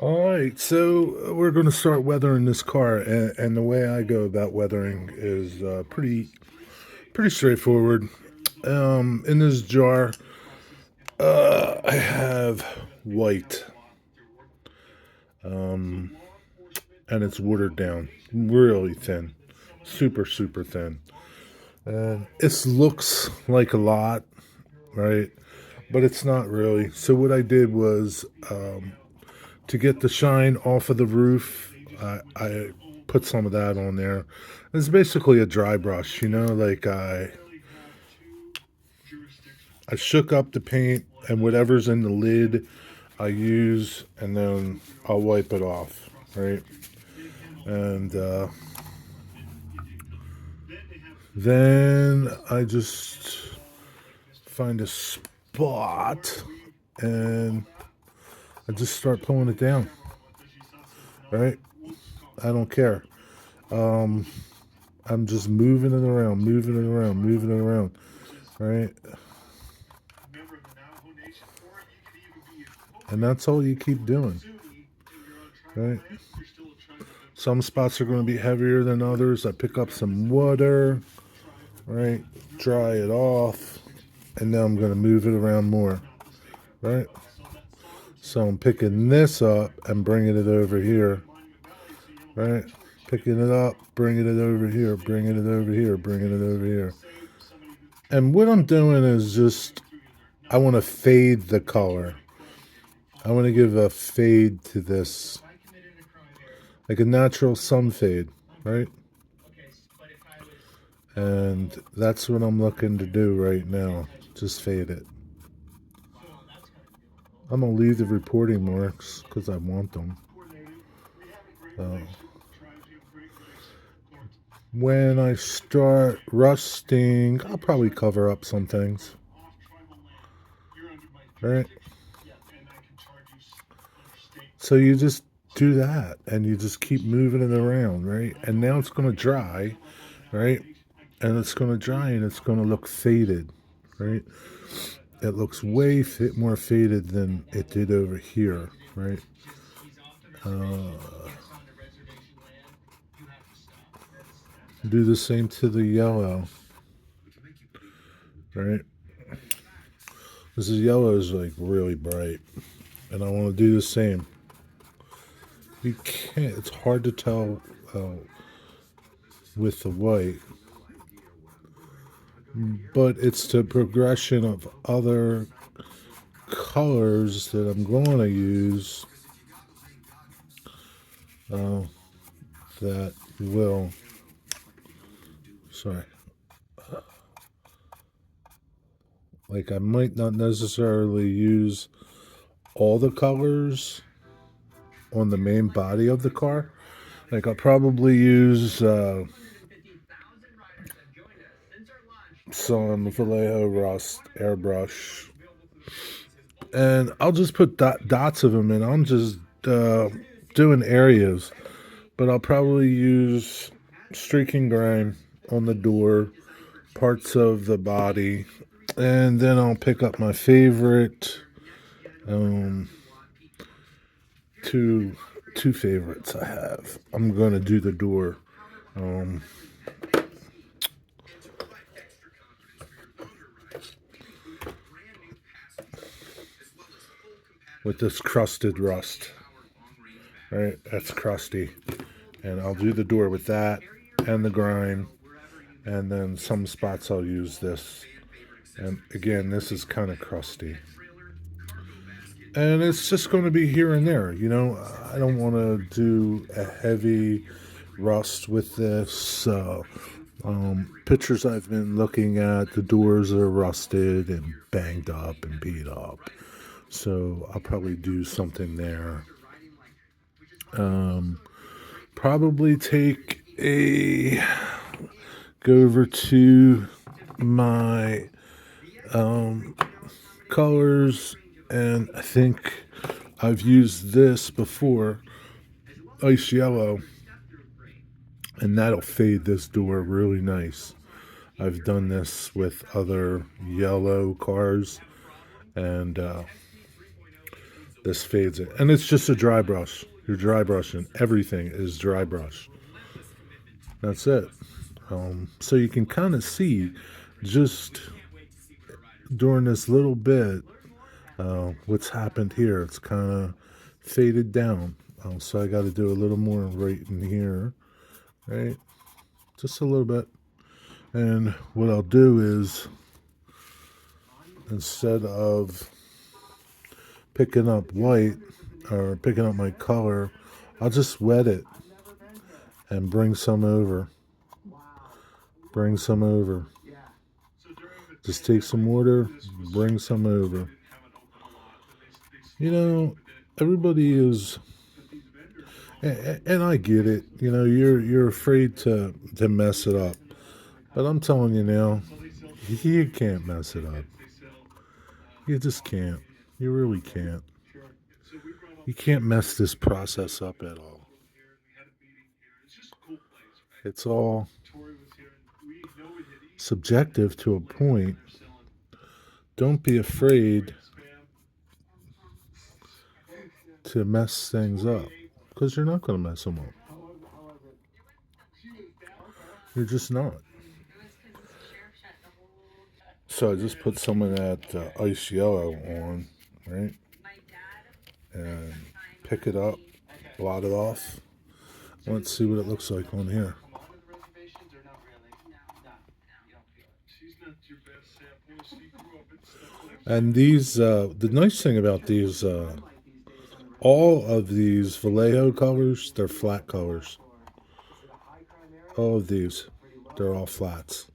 All right, so we're going to start weathering this car, and the way I go about weathering is pretty straightforward. In this jar, I have white, um, and it's watered down, really thin, super thin, and it looks like a lot, right? But it's not really. So what I did was to get the shine off of the roof, I put some of that on there. It's basically a dry brush, like I shook up the paint and whatever's in the lid I use, and then I'll wipe it off, right? And then I just find a spot and I just start pulling it down, right? I don't care. Um, I'm just moving it around, moving it around, moving it around, right? And that's all you keep doing, right? Some spots are going to be heavier than others. I pick up some water, right? Dry it off, and now I'm going to move it around more, right? So I'm picking this up and bringing it over here, right? Picking it up, bringing it over here, bringing it over here, bringing it over here. And what I'm doing is just, I want to fade the color. I want to give a fade to this, like a natural sun fade, right? And that's what I'm looking to do right now. Just fade it. I'm going to leave the reporting marks because I want them. Uh, when I start rusting, I'll probably cover up some things. Right? So you just do that and you just keep moving it around, right? And now it's going to dry, right? And it's going to dry and it's going to look faded, right? It looks way more faded than it did over here, right? Uh, do the same to the yellow, right? This is yellow is like really bright, and I want to do the same. You can't. It's hard to tell with the white, but it's the progression of other colors that I'm going to use uh, that will. Sorry. Like I might not necessarily use all the colors on the main body of the car. Like I'll probably use some Vallejo rust airbrush, and I'll just put dots of them in. I'm just doing areas, but I'll probably use streaking grime on the door, parts of the body, and then I'll pick up my favorite um, two two favorites I have. I'm gonna do the door. Um, with this crusted rust. Right, that's crusty. And I'll do the door with that and the grime. And then some spots I'll use this. And again, this is kind of crusty. And it's just going to be here and there. I don't want to do a heavy rust with this. Pictures I've been looking at, the doors are rusted and banged up and beat up. So I'll probably do something there. Probably take go over to my colors, and I think I've used this before, ice yellow, and that'll fade this door really nice. I've done this with other yellow cars, and This fades it. And it's just a dry brush. You're dry brushing. Everything is dry brush. That's it. So you can kind of see just during this little bit what's happened here. It's kind of faded down. So I got to do a little more right in here. Right? Just a little bit. And what I'll do is, instead of picking up white or picking up my color, I'll just wet it and bring some over. Bring some over. Just take some water, bring some over. You know, everybody is, and I get it. You know, you're afraid to mess it up, but I'm telling you now, you can't mess it up. You just can't. You really can't. You can't mess this process up at all. It's all subjective to a point. Don't be afraid to mess things up, because you're not going to mess them up. You're just not. So I just put some of that ice yellow on, right? And pick it up, blot it off. Let's see what it looks like on here. And these, the nice thing about these, all of these Vallejo colors, they're flat colors. All of these, they're all flats.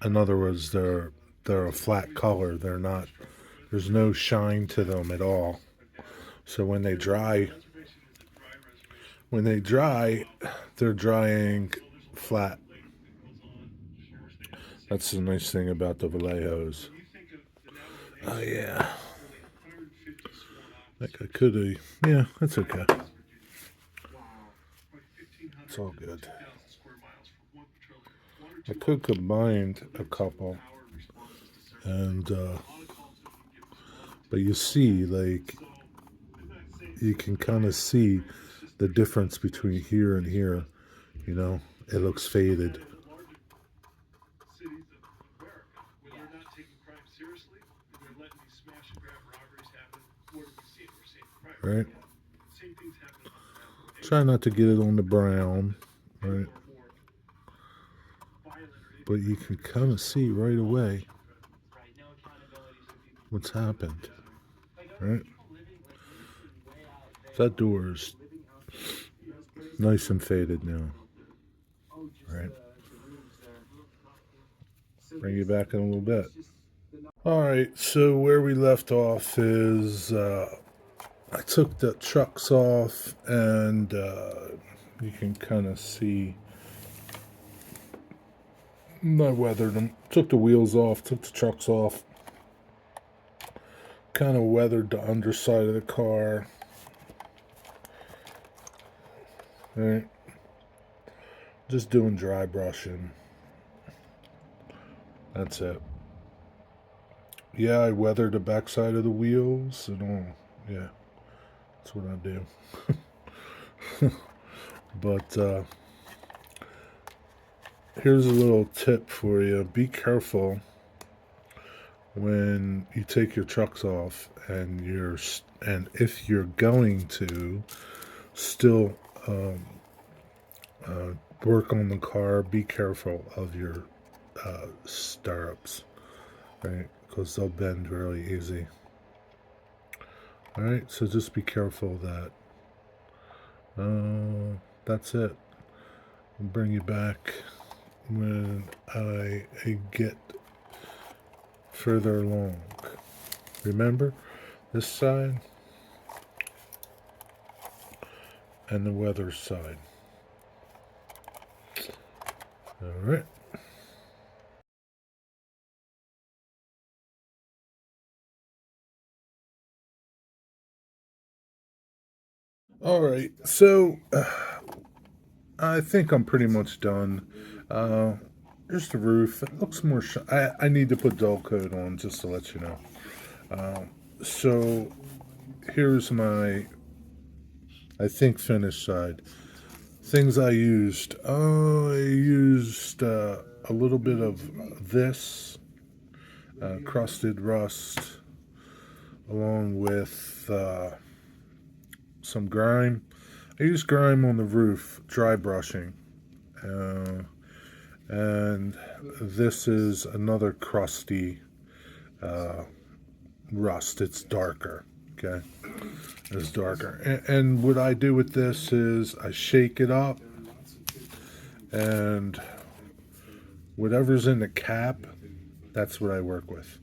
In other words, they're a flat color. They're not. There's no shine to them at all. So when they dry, they're drying flat. That's the nice thing about the Vallejos. Oh yeah. Like I could have. Yeah, that's okay. It's all good. I could combine a couple, and but you see, like, you can kind of see the difference between here and here. You know, it looks faded. Right? Try not to get it on the brown, right? But you can kind of see right away what's happened, right? That door is nice and faded now, right? Bring you back in a little bit. All right, so where we left off is I took the trucks off, and you can kind of see I weathered them. Took the wheels off, took the trucks off, kind of weathered the underside of the car. Right, just doing dry brushing. That's it. Yeah, I weathered the backside of the wheels and all. Yeah, that's what I do. But here's a little tip for you. Be careful when you take your trucks off, and if you're going to still work on the car, be careful of your stirrups, right? Because they'll bend really easy. All right, so just be careful of that. That's it. I'll bring you back when I get further along. Remember, this side and the weather side. All right. All right. So I think I'm pretty much done. Uh, Here's the roof. It looks more. I need to put dull coat on just to let you know. So here's my, I think, finished side. Things I used. I used a little bit of this crusted rust, along with some grime. I used grime on the roof, dry brushing. Uh, and this is another crusty rust. It's darker. Okay, it's darker. And what I do with this is I shake it up, and whatever's in the cap, that's what I work with.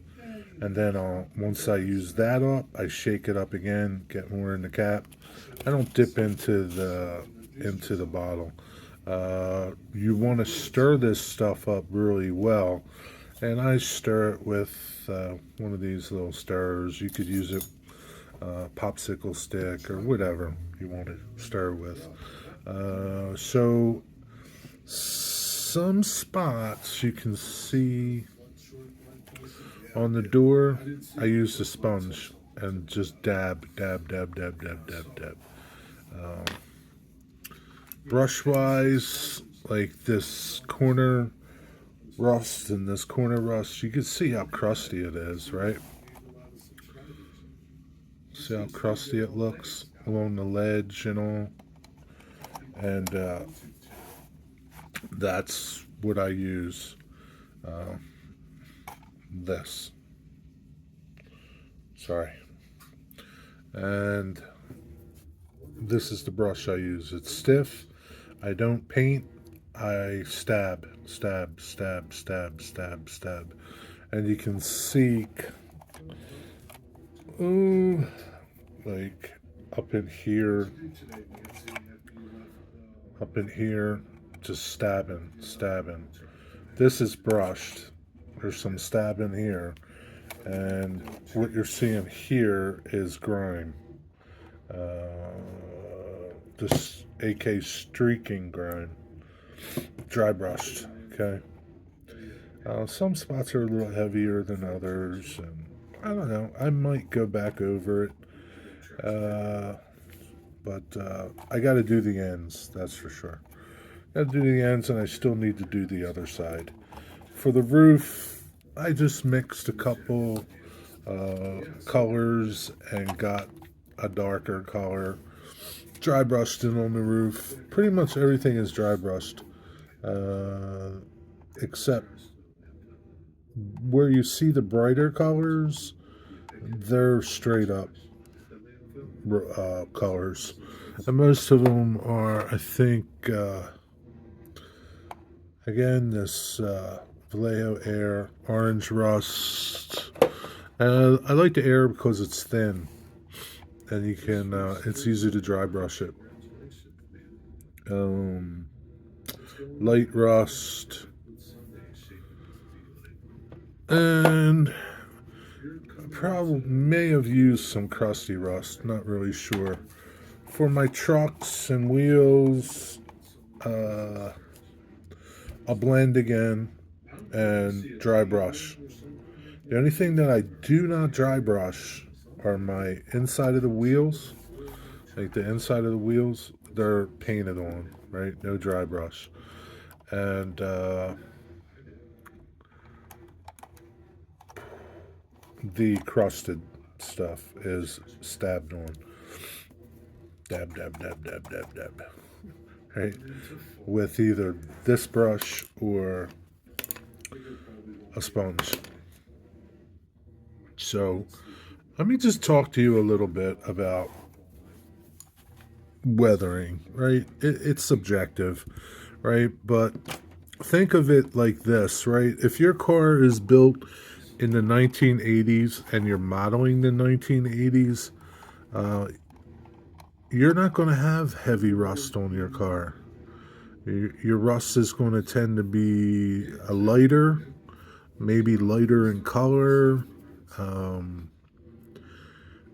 And then once I use that up, I shake it up again, get more in the cap. I don't dip into the bottle. You want to stir this stuff up really well, and I stir it with one of these little stirrers. You could use it popsicle stick or whatever you want to stir with. So some spots you can see on the door, I use the sponge and just dab, dab, dab, dab, dab, dab, dab. Brush wise, like this corner rust and this corner rust, you can see how crusty it is, right? See how crusty it looks along the ledge and all. And that's what I use. This. Sorry. And this is the brush I use. It's stiff. I don't paint. I stab, stab, stab, stab, stab, stab. And you can see, ooh, like up in here, just stabbing, stabbing. This is brushed. There's some stabbing here. And what you're seeing here is grime. This AK streaking grime. Dry brushed, okay? Some spots are a little heavier than others, and I don't know. I might go back over it. But I got to do the ends, that's for sure. Got to do the ends, and I still need to do the other side. For the roof, I just mixed a couple colors and got a darker color. Dry brushed it on the roof. Pretty much everything is dry brushed, except where you see the brighter colors, they're straight up colors. And most of them are, I think, again, this Vallejo Air, orange rust. I like the air because it's thin, and you can, it's easy to dry brush it. Light rust, and I probably may have used some crusty rust, not really sure. For my trucks and wheels, I'll blend again and dry brush. The only thing that I do not dry brush are my inside of the wheels. Like the inside of the wheels, they're painted on, right? No dry brush. And the crusted stuff is stabbed on. Dab, dab, dab, dab, dab, dab. Right? With either this brush or a sponge. So, let me just talk to you a little bit about weathering, right? It's subjective, right? But think of it like this, right? If your car is built in the 1980s and you're modeling the 1980s, you're not going to have heavy rust on your car. Your rust is going to tend to be a lighter, maybe lighter in color.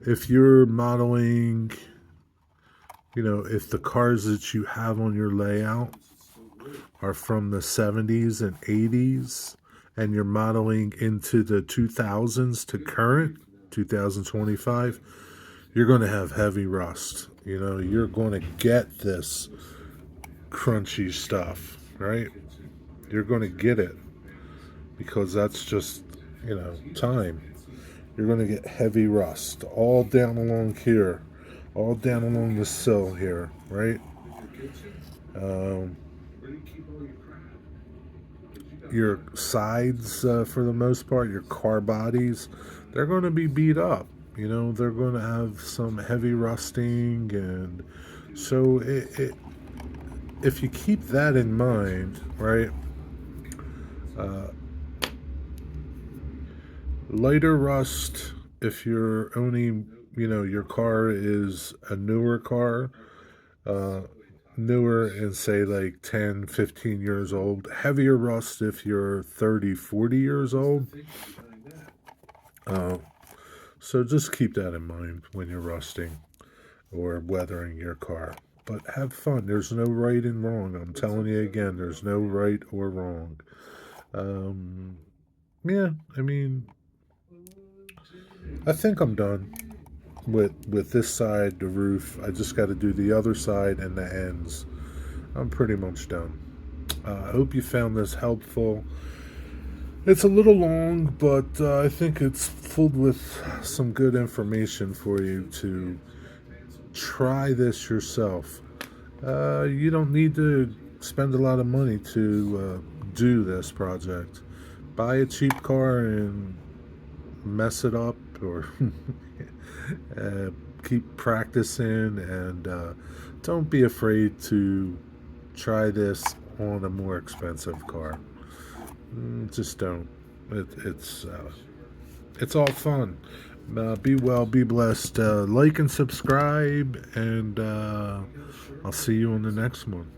If you're modeling, if the cars that you have on your layout are from the 70s and 80s, and you're modeling into the 2000s to current, 2025, you're going to have heavy rust. You know, you're going to get this crunchy stuff, right? You're going to get it because that's just, time. You're going to get heavy rust all down along here, all down along the sill here, right? Um, your sides, for the most part, your car bodies, they're going to be beat up. You know, they're going to have some heavy rusting, and so if you keep that in mind, right? Uh, Lighter rust if you're only, your car is a newer car, uh, newer and say like 10, 15 years old. Heavier rust if you're 30, 40 years old. Uh, so just keep that in mind when you're rusting or weathering your car. But have fun. There's no right and wrong. I'm telling you again, there's no right or wrong. Um, yeah, I mean, I think I'm done with this side, the roof. I just got to do the other side and the ends. I'm pretty much done. I hope you found this helpful. It's a little long, but I think it's filled with some good information for you to try this yourself. You don't need to spend a lot of money to do this project. Buy a cheap car and mess it up, or uh, keep practicing, and don't be afraid to try this on a more expensive car. Just don't. It's all fun. Be well, be blessed. Like and subscribe, and I'll see you on the next one.